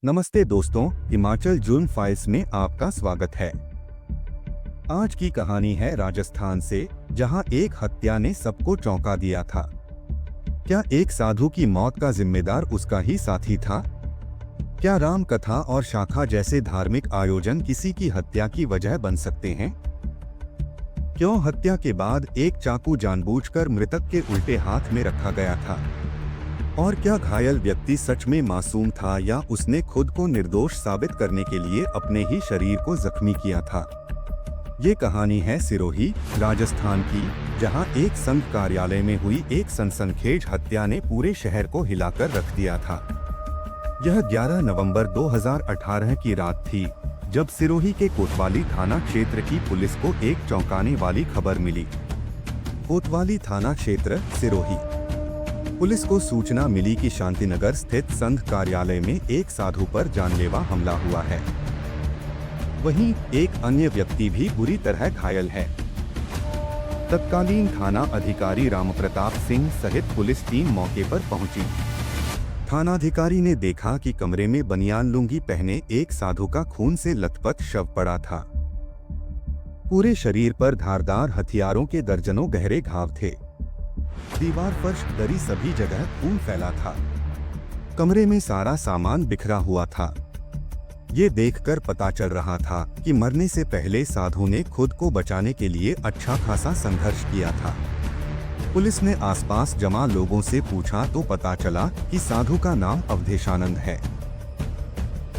नमस्ते दोस्तों, हिमाचल जुर्म फाइल्स में आपका स्वागत है। आज की कहानी है राजस्थान से, जहां एक हत्या ने सबको चौंका दिया था। क्या एक साधु की मौत का जिम्मेदार उसका ही साथी था? क्या राम कथा और शाखा जैसे धार्मिक आयोजन किसी की हत्या की वजह बन सकते हैं? क्यों हत्या के बाद एक चाकू जानबूझकर मृतक के उल्टे हाथ में रखा गया था? और क्या घायल व्यक्ति सच में मासूम था या उसने खुद को निर्दोष साबित करने के लिए अपने ही शरीर को जख्मी किया था? ये कहानी है सिरोही, राजस्थान की, जहां एक संघ कार्यालय में हुई एक सनसनीखेज हत्या ने पूरे शहर को हिलाकर रख दिया था। यह 11 नवंबर 2018 की रात थी, जब सिरोही के कोतवाली थाना क्षेत्र की पुलिस को एक चौंकाने वाली खबर मिली। कोतवाली थाना क्षेत्र, सिरोही। पुलिस को सूचना मिली कि शांतिनगर स्थित संघ कार्यालय में एक साधु पर जानलेवा हमला हुआ है। वहीं एक अन्य व्यक्ति भी बुरी तरह घायल है। तत्कालीन थाना अधिकारी रामप्रताप सिंह सहित पुलिस टीम मौके पर पहुंची। थानाधिकारी ने देखा कि कमरे में बनियान लुंगी पहने एक साधु का खून से लथपथ शव पड़ा था। पूरे शरीर पर धारदार हथियारों के दर्जनों गहरे घाव थे। दीवार, फर्श, दरी, सभी जगह खून फैला था। कमरे में सारा सामान बिखरा हुआ था। ये देखकर पता चल रहा था कि मरने से पहले साधु ने खुद को बचाने के लिए अच्छा खासा संघर्ष किया था। पुलिस ने आसपास जमा लोगों से पूछा तो पता चला कि साधु का नाम अवधेशानंद है।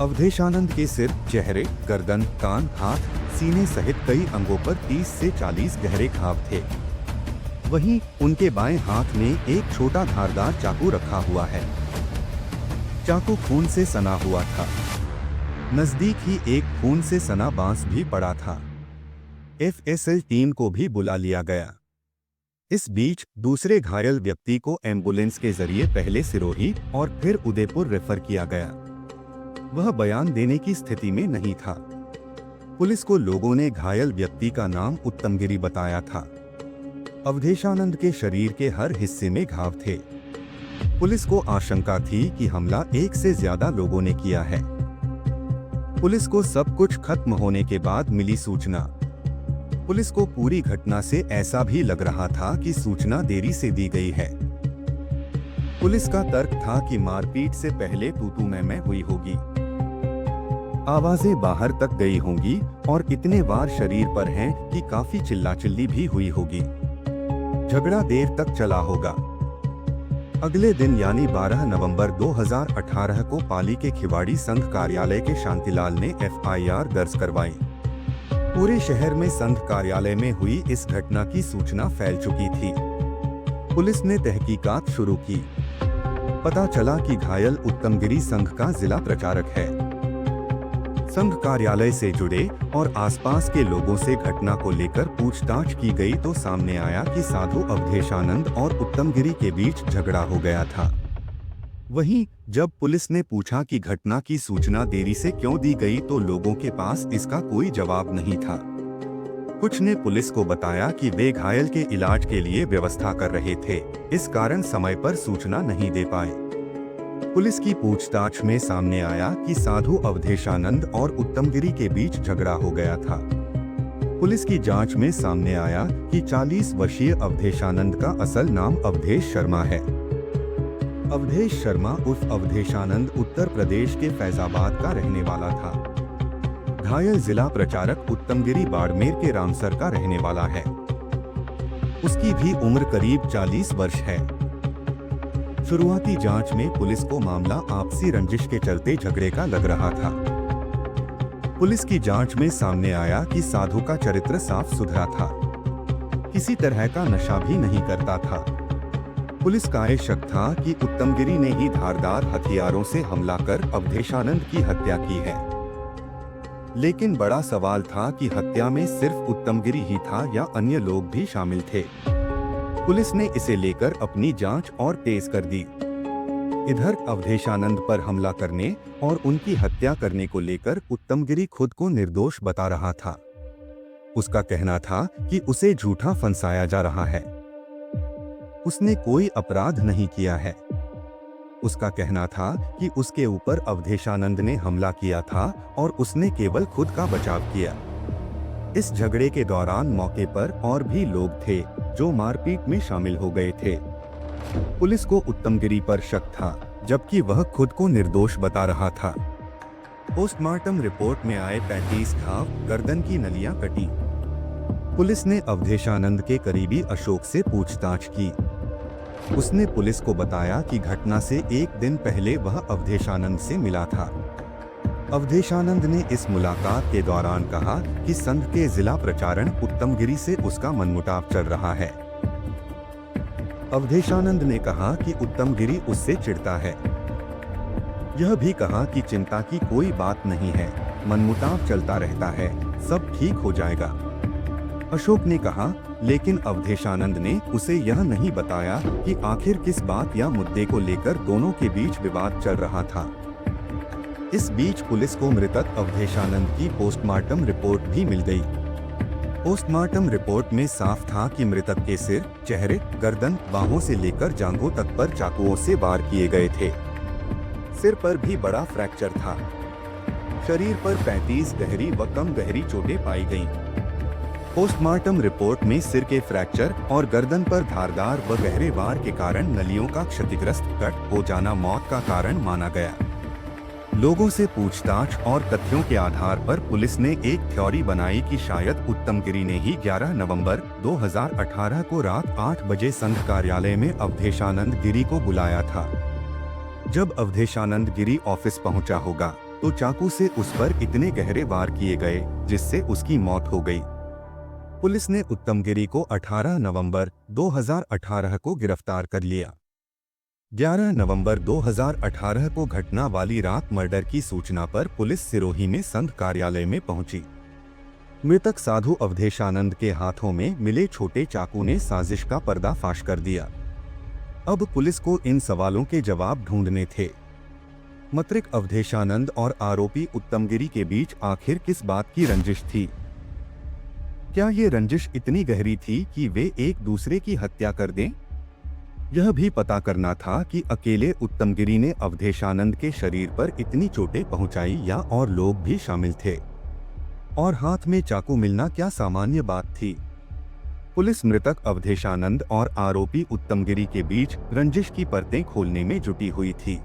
अवधेशानंद के सिर, चेहरे, गर्दन, कान, हाथ, सीने सहित कई अंगों पर 30 से 40 गहरे घाव थे। वहीं उनके बाएं हाथ में एक छोटा धारदार चाकू रखा हुआ है। चाकू खून से सना हुआ था। नजदीक ही एक खून से सना बांस भी पड़ा था। एफएसएल टीम को भी बुला लिया गया। इस बीच दूसरे घायल व्यक्ति को एम्बुलेंस के जरिए पहले सिरोही और फिर उदयपुर रेफर किया गया। वह बयान देने की स्थिति में नहीं था। पुलिस को लोगों ने घायल व्यक्ति का नाम उत्तमगिरी बताया था। अवधेशानंद के शरीर के हर हिस्से में घाव थे। पुलिस को आशंका थी कि हमला एक से ज्यादा लोगों ने किया है। पुलिस को सब कुछ खत्म होने के बाद मिली सूचना। पुलिस को पूरी घटना से ऐसा भी लग रहा था कि सूचना देरी से दी गई है। पुलिस का तर्क था कि मारपीट से पहले तू-तू मैं हुई होगी। आवाजें बाहर तक गई होंगी और इतने वार शरीर पर हैं कि काफी चिल्लाचिल्ली भी हुई होगी। झगड़ा देर तक चला होगा। अगले दिन यानी 12 नवंबर 2018 को पाली के खिवाड़ी संघ कार्यालय के शांतिलाल ने एफआईआर दर्ज करवाई। पूरे शहर में संघ कार्यालय में हुई इस घटना की सूचना फैल चुकी थी। पुलिस ने तहकीकात शुरू की। पता चला कि घायल उत्तमगिरी संघ का जिला प्रचारक है। संघ कार्यालय से जुड़े और आसपास के लोगों से घटना को लेकर पूछताछ की गई तो सामने आया कि साधु अवधेशानंद और उत्तमगिरी के बीच झगड़ा हो गया था। वहीं जब पुलिस ने पूछा कि घटना की सूचना देरी से क्यों दी गई तो लोगों के पास इसका कोई जवाब नहीं था। कुछ ने पुलिस को बताया कि वे घायल के इलाज के लिए व्यवस्था कर रहे थे, इस कारण समय पर सूचना नहीं दे पाए। पुलिस की पूछताछ में सामने आया कि साधु अवधेशानंद और उत्तमगिरी के बीच झगड़ा हो गया था। पुलिस की जांच में सामने आया कि 40 वर्षीय अवधेशानंद का असल नाम अवधेश शर्मा है। अवधेश शर्मा उर्फ अवधेशानंद उत्तर प्रदेश के फैजाबाद का रहने वाला था। घायल जिला प्रचारक उत्तमगिरी बाड़मेर के रामसर का रहने वाला है। उसकी भी उम्र करीब 40 वर्ष है। शुरुआती जांच में पुलिस को मामला आपसी रंजिश के चलते झगड़े का लग रहा था। पुलिस की जांच में सामने आया कि साधु का चरित्र साफ सुथरा था। किसी तरह का नशा भी नहीं करता था। पुलिस का यह शक था कि उत्तमगिरी ने ही धारदार हथियारों से हमला कर अवधेशानंद की हत्या की है। लेकिन बड़ा सवाल था कि हत्या में सिर्फ उत्तमगिरी ही था या अन्य लोग भी शामिल थे। पुलिस ने इसे लेकर अपनी जांच और तेज कर दी। इधर अवधेशानंद पर हमला करने और उनकी हत्या करने को लेकर उत्तमगिरी खुद को निर्दोष बता रहा था। उसका कहना था कि उसे झूठा फंसाया जा रहा है। उसने कोई अपराध नहीं किया है। उसका कहना था कि उसके ऊपर अवधेशानंद ने हमला किया था और उसने केवल खुद का बचाव किया। इस झगड़े के दौरान मौके पर और भी लोग थे जो मारपीट में शामिल हो गए थे। पुलिस को उत्तम गिरी पर शक था, जबकि वह खुद को निर्दोष बता रहा था। पोस्टमार्टम रिपोर्ट में आए 35 घाव, गर्दन की नलियां कटी। पुलिस ने अवधेशानंद के करीबी अशोक से पूछताछ की। उसने पुलिस को बताया कि घटना से एक दिन पहले वह अवधेशानंद से मिला था। अवधेशानंद ने इस मुलाकात के दौरान कहा कि संघ के जिला प्रचारण उत्तम गिरी से उसका मनमुटाव चल रहा है। अवधेशानंद ने कहा कि उत्तम गिरी उससे चिढ़ता है। यह भी कहा कि चिंता की कोई बात नहीं है, मनमुटाव चलता रहता है, सब ठीक हो जाएगा। अशोक ने कहा, लेकिन अवधेशानंद ने उसे यह नहीं बताया कि आखिर किस बात या मुद्दे को लेकर दोनों के बीच विवाद चल रहा था। इस बीच पुलिस को मृतक अवधेशानंद की पोस्टमार्टम रिपोर्ट भी मिल गई। पोस्टमार्टम रिपोर्ट में साफ था कि मृतक के सिर, चेहरे, गर्दन, बाहों से लेकर जांघों तक पर चाकुओं से वार किए गए थे। सिर पर भी बड़ा फ्रैक्चर था। शरीर पर 35 गहरी व कम गहरी चोटें पाई गईं। पोस्टमार्टम रिपोर्ट में सिर के फ्रैक्चर और गर्दन पर धारदार व गहरे वार के कारण नलियों का क्षतिग्रस्त कट हो जाना मौत का कारण माना गया। लोगों से पूछताछ और तथ्यों के आधार पर पुलिस ने एक थ्योरी बनाई कि शायद उत्तम गिरी ने ही 11 नवंबर 2018 को रात 8 बजे संघ कार्यालय में अवधेशानंद गिरी को बुलाया था। जब अवधेशानंद गिरी ऑफिस पहुंचा होगा तो चाकू से उस पर इतने गहरे वार किए गए जिससे उसकी मौत हो गई। पुलिस ने उत्तम गिरी को 18 नवंबर 2018 को गिरफ्तार कर लिया। 11 नवंबर 2018 को घटना वाली रात मर्डर की सूचना पर पुलिस सिरोही में संघ कार्यालय में पहुंची। मृतक साधु अवधेशानंद के हाथों में मिले छोटे चाकू ने साजिश का पर्दाफाश कर दिया। अब पुलिस को इन सवालों के जवाब ढूंढने थे। मृतक अवधेशानंद और आरोपी उत्तम गिरी के बीच आखिर किस बात की रंजिश थी? क्या ये रंजिश इतनी गहरी थी कि वे एक दूसरे की हत्या कर दें? यह भी पता करना था कि अकेले उत्तम गिरी ने अवधेशानंद के शरीर पर इतनी चोटें पहुंचाई या और लोग भी शामिल थे। और हाथ में चाकू मिलना क्या सामान्य बात थी? पुलिस मृतक अवधेशानंद और आरोपी उत्तम गिरी के बीच रंजिश की परतें खोलने में जुटी हुई थी।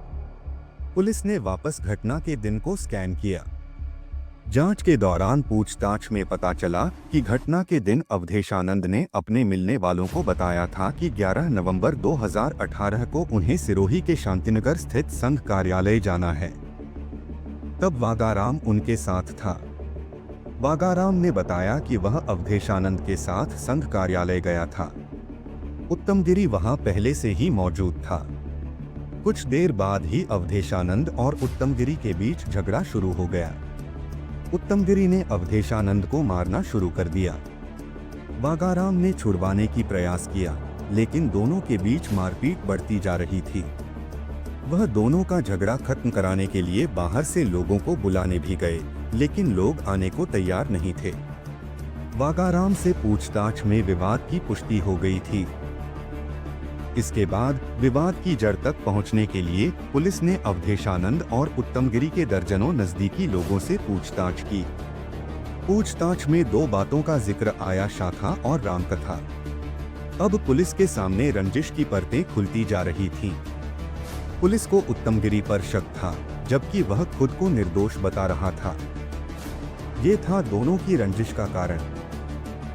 पुलिस ने वापस घटना के दिन को स्कैन किया। जांच के दौरान पूछताछ में पता चला कि घटना के दिन अवधेशानंद ने अपने मिलने वालों को बताया था कि 11 नवंबर 2018 को उन्हें सिरोही के शांतिनगर स्थित संघ कार्यालय जाना है। तब वागाराम उनके साथ था। वागाराम ने बताया कि वह अवधेशानंद के साथ संघ कार्यालय गया था। उत्तम गिरी वहां पहले से ही मौजूद था। कुछ देर बाद ही अवधेशानंद और उत्तम गिरी के बीच झगड़ा शुरू हो गया। उत्तम गिरी ने अवधेशानंद को मारना शुरू कर दिया। वागाराम ने छुड़वाने की प्रयास किया, लेकिन दोनों के बीच मारपीट बढ़ती जा रही थी। वह दोनों का झगड़ा खत्म कराने के लिए बाहर से लोगों को बुलाने भी गए, लेकिन लोग आने को तैयार नहीं थे। वागाराम से पूछताछ में विवाद की पुष्टि हो गई थी। इसके बाद विवाद की जड़ तक पहुंचने के लिए पुलिस ने अवधेशानंद और उत्तम गिरी के दर्जनों नजदीकी लोगों से पूछताछ की। पूछताछ में दो बातों का जिक्र आया, शाखा और रामकथा। अब पुलिस के सामने रंजिश की परतें खुलती जा रही थीं। पुलिस को उत्तम गिरी पर शक था, जबकि वह खुद को निर्दोष बता रहा था। ये था दोनों की रंजिश का कारण।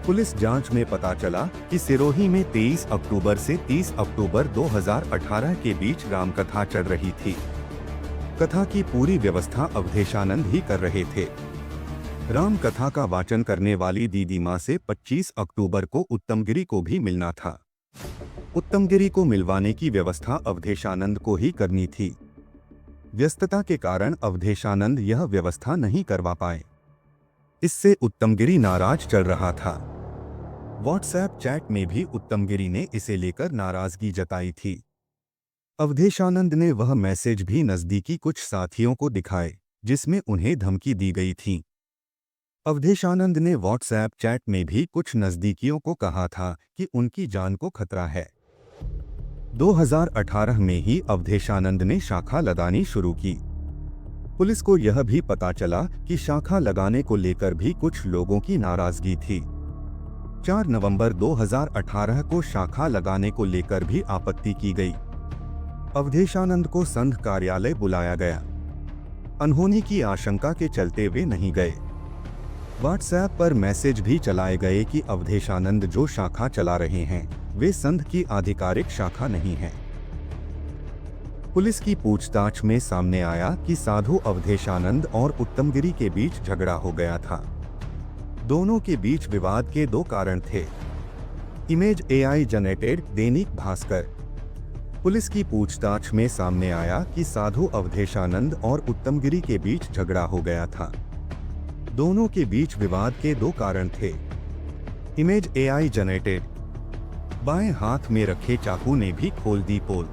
पुलिस जांच में पता चला कि सिरोही में 23 अक्टूबर से 30 अक्टूबर 2018 के बीच रामकथा चल रही थी। कथा की पूरी व्यवस्था अवधेशानंद ही कर रहे थे। रामकथा का वाचन करने वाली दीदी माँ से 25 अक्टूबर को उत्तम गिरी को भी मिलना था। उत्तम गिरी को मिलवाने की व्यवस्था अवधेशानंद को ही करनी थी। व्यस्तता के कारण अवधेशानंद यह व्यवस्था नहीं करवा पाए। इससे उत्तम गिरी नाराज चल रहा था। व्हाट्सएप चैट में भी उत्तम गिरी ने इसे लेकर नाराजगी जताई थी। अवधेशानंद ने वह मैसेज भी नजदीकी कुछ साथियों को दिखाए जिसमें उन्हें धमकी दी गई थी। अवधेशानंद ने व्हाट्सएप चैट में भी कुछ नजदीकियों को कहा था कि उनकी जान को खतरा है। 2018 में ही अवधेशानंद ने शाखा लगानी शुरू की। पुलिस को यह भी पता चला कि शाखा लगाने को लेकर भी कुछ लोगों की नाराजगी थी। 4 नवंबर 2018 को शाखा लगाने को लेकर भी आपत्ति की गई। अवधेशानंद को संघ कार्यालय बुलाया गया। अनहोनी की आशंका के चलते वे नहीं गए। व्हाट्सएप पर मैसेज भी चलाए गए कि अवधेशानंद जो शाखा चला रहे हैं वे संघ की आधिकारिक शाखा नहीं है। पुलिस की पूछताछ में सामने आया कि साधु अवधेशानंद और उत्तमगिरी के बीच झगड़ा हो गया था। दोनों के बीच विवाद के 2 कारण थे। Image AI generated Dainik Bhaskar. Police की पूछताछ में सामने आया कि साधु अवधेशानंद और उत्तमगिरी के बीच झगड़ा हो गया था। दोनों के बीच विवाद के 2 कारण थे। Image AI generated. बाएं हाथ में रखे चाकू ने भी खोल दी पोल।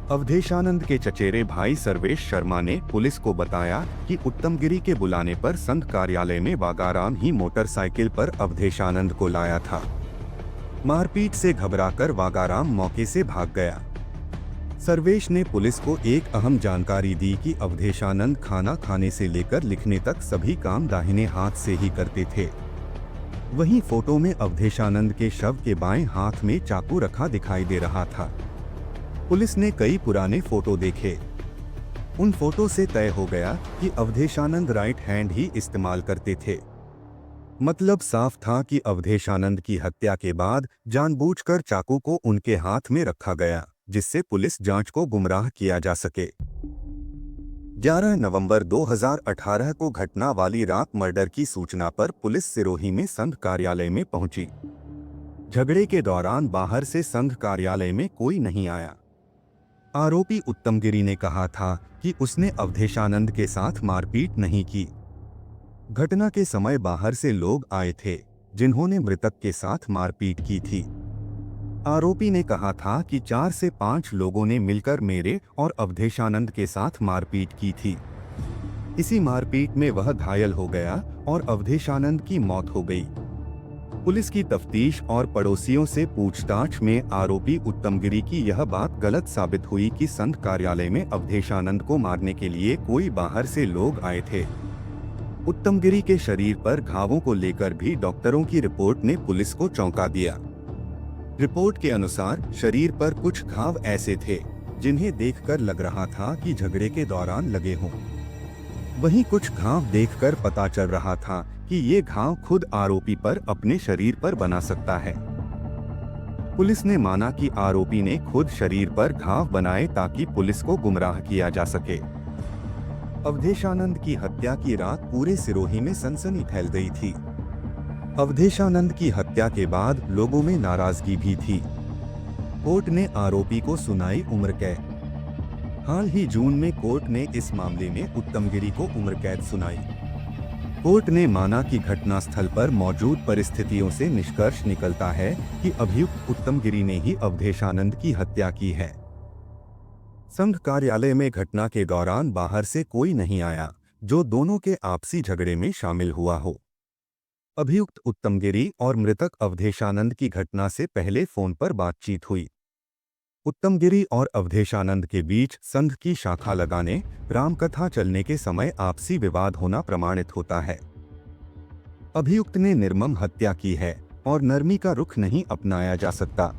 अवधेशानंद के चचेरे भाई सर्वेश शर्मा ने पुलिस को बताया कि उत्तमगिरी के बुलाने पर संघ कार्यालय में वागाराम ही मोटरसाइकिल पर अवधेशानंद को लाया था। मारपीट से घबराकर वागाराम मौके से भाग गया। सर्वेश ने पुलिस को एक अहम जानकारी दी कि अवधेशानंद खाना खाने से लेकर लिखने तक सभी काम दाहिने हाथ से ही करते थे। वहीं फोटो में अवधेशानंद के शव के बाएं हाथ में चाकू रखा दिखाई दे रहा था। पुलिस ने कई पुराने फोटो देखे। उन फोटो से तय हो गया कि अवधेशानंद राइट हैंड ही इस्तेमाल करते थे। मतलब साफ था कि अवधेशानंद की हत्या के बाद जानबूझकर चाकू को उनके हाथ में रखा गया, जिससे पुलिस जांच को गुमराह किया जा सके। 11 नवंबर 2018 को घटना वाली रात मर्डर की सूचना पर पुलिस सिरोही में संघ कार्यालय में पहुंची। झगड़े के दौरान बाहर से संघ कार्यालय में कोई नहीं आया। आरोपी उत्तमगिरी ने कहा था कि उसने अवधेशानंद के साथ मारपीट नहीं की। घटना के समय बाहर से लोग आए थे जिन्होंने मृतक के साथ मारपीट की थी। आरोपी ने कहा था कि 4 से 5 लोगों ने मिलकर मेरे और अवधेशानंद के साथ मारपीट की थी। इसी मारपीट में वह घायल हो गया और अवधेशानंद की मौत हो गई। पुलिस की तफ्तीश और पड़ोसियों से पूछताछ में आरोपी उत्तमगिरी की यह बात गलत साबित हुई कि संघ कार्यालय में अवधेशानंद को मारने के लिए कोई बाहर से लोग आए थे। उत्तमगिरी के शरीर पर घावों को लेकर भी डॉक्टरों की रिपोर्ट ने पुलिस को चौंका दिया। रिपोर्ट के अनुसार शरीर पर कुछ घाव ऐसे थे जिन्हें देखकर लग रहा था कि झगड़े के दौरान लगे हों। वहीं कुछ घाव देखकर पता चल रहा था कि ये घाव खुद आरोपी पर अपने शरीर पर बना सकता है। पुलिस ने माना कि आरोपी ने खुद शरीर पर घाव बनाए ताकि पुलिस को गुमराह किया जा सके। अवधेशानंद की हत्या की रात पूरे सिरोही में सनसनी फैल गई थी। अवधेशानंद की हत्या के बाद लोगों में नाराजगी भी थी। कोर्ट ने आरोपी को सुनाई उम्र कैद। हाल ही जून में कोर्ट ने इस मामले में उत्तमगिरी को उम्र कैद सुनाई। कोर्ट ने माना कि घटनास्थल पर मौजूद परिस्थितियों से निष्कर्ष निकलता है कि अभियुक्त उत्तमगिरी ने ही अवधेशानंद की हत्या की है। संघ कार्यालय में घटना के दौरान बाहर से कोई नहीं आया जो दोनों के आपसी झगड़े में शामिल हुआ हो। अभियुक्त उत्तमगिरी और मृतक अवधेशानंद की घटना से पहले फोन पर बातचीत हुई। उत्तमगिरी और अवधेशानंद के बीच संघ की शाखा लगाने, रामकथा चलने के समय आपसी विवाद होना प्रमाणित होता है। अभियुक्त ने निर्मम हत्या की है और नरमी का रुख नहीं अपनाया जा सकता।